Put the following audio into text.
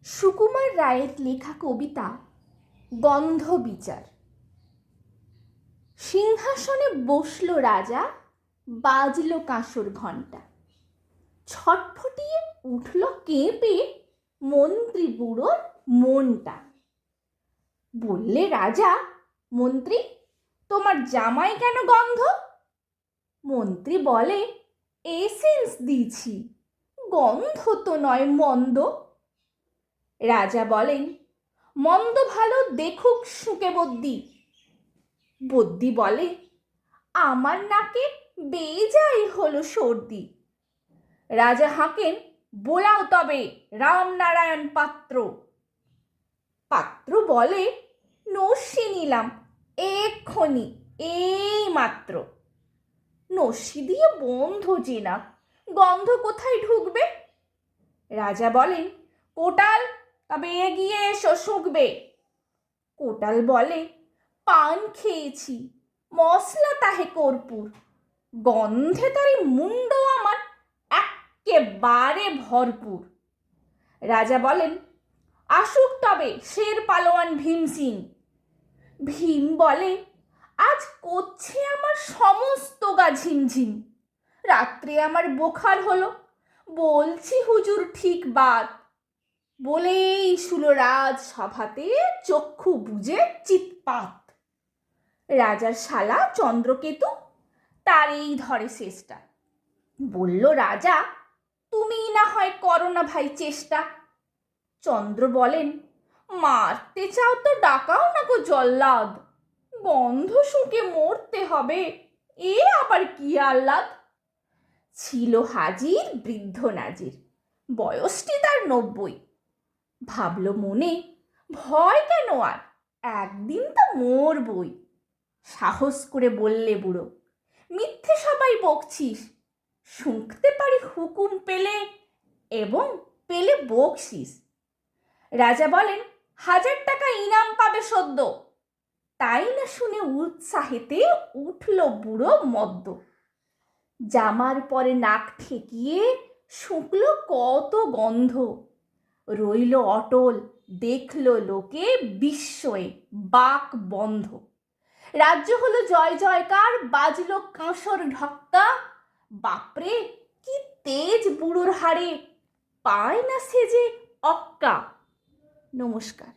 সুকুমার রায়ের লেখা কবিতা গন্ধ বিচার। সিংহাসনে বসল রাজা, বাজল কাঁসর ঘণ্টা। ছটফটিয়ে উঠল কেঁপে মন্ত্রী বুড়োর মনটা। বললে রাজা, মন্ত্রী তোমার জামাই কেন গন্ধ? মন্ত্রী বলে, এসেন্স দিয়েছি, গন্ধ তো নয় মন্দ। রাজা বলেন, মন্দ ভালো দেখুক শুকে বদ্যি। বদ্যি বলে, আমার নাকে বেজায় হলো সর্দি। রাজা হাঁকেন, বোলাও তবে রামনারায়ণ পাত্র। পাত্র বলে, নস্যি নিলাম এক্ষুনি এই মাত্র। নস্যি দিয়ে বন্ধ চেনা, গন্ধ কোথায় ঢুকবে? রাজা বলেন, কোটাল তবে এগিয়ে এসো শুঁকবে। কোটাল বলে, পান খেয়েছি মশলা তাহে কর্পূর, গন্ধে তারে মুন্ড আমার এক্কেবারে ভরপুর। রাজা বলেন, আসুক তবে শের পালোয়ান ভীম সিং। ভীম বলে, আজ করছে আমার সমস্ত গা ঝিমঝিম। রাত্রে আমার বোখার হলো, বলছি হুজুর ঠিক বাত। বলেই শুলো রাজ সভাতে চক্ষু বুজে চিৎপাত। রাজার শালা চন্দ্রকেতু তারই ধরে শেষটা। বলল রাজা, তুমি না হয় করো না ভাই চেষ্টা। চন্দ্র বলেন, মারতে চাও তো ডাকাও না গো জল্লাদ। গন্ধ শুকে মরতে হবে, এ আবার কি আহ্লাদ। ছিল হাজির বৃদ্ধ নাজির, বয়সটি তার 90। ভাবল মনে, ভয় কেন আর, একদিন তো মরবই। সাহস করে বললে বুড়ো, মিথ্যে সবাই বকছিস, শুঁকতে পারি হুকুম পেলে এবং পেলে বকশিস। রাজা বলেন, 1000 টাকা ইনাম পাবে সদ্য। তাই না শুনে উৎসাহেতে উঠল বুড়ো মদ্য। জামার পরে নাক ঠেকিয়ে শুঁকলো কত গন্ধ। রইল অটল, দেখল লোকে বিস্ময়ে বাক বন্ধ। রাজ্য হলো জয় জয়কার, বাজলো কাঁসর ঢক্কা। বাপরে কি তেজ বুড়োর হাড়ে, পায় না সেজে অক্কা। নমস্কার।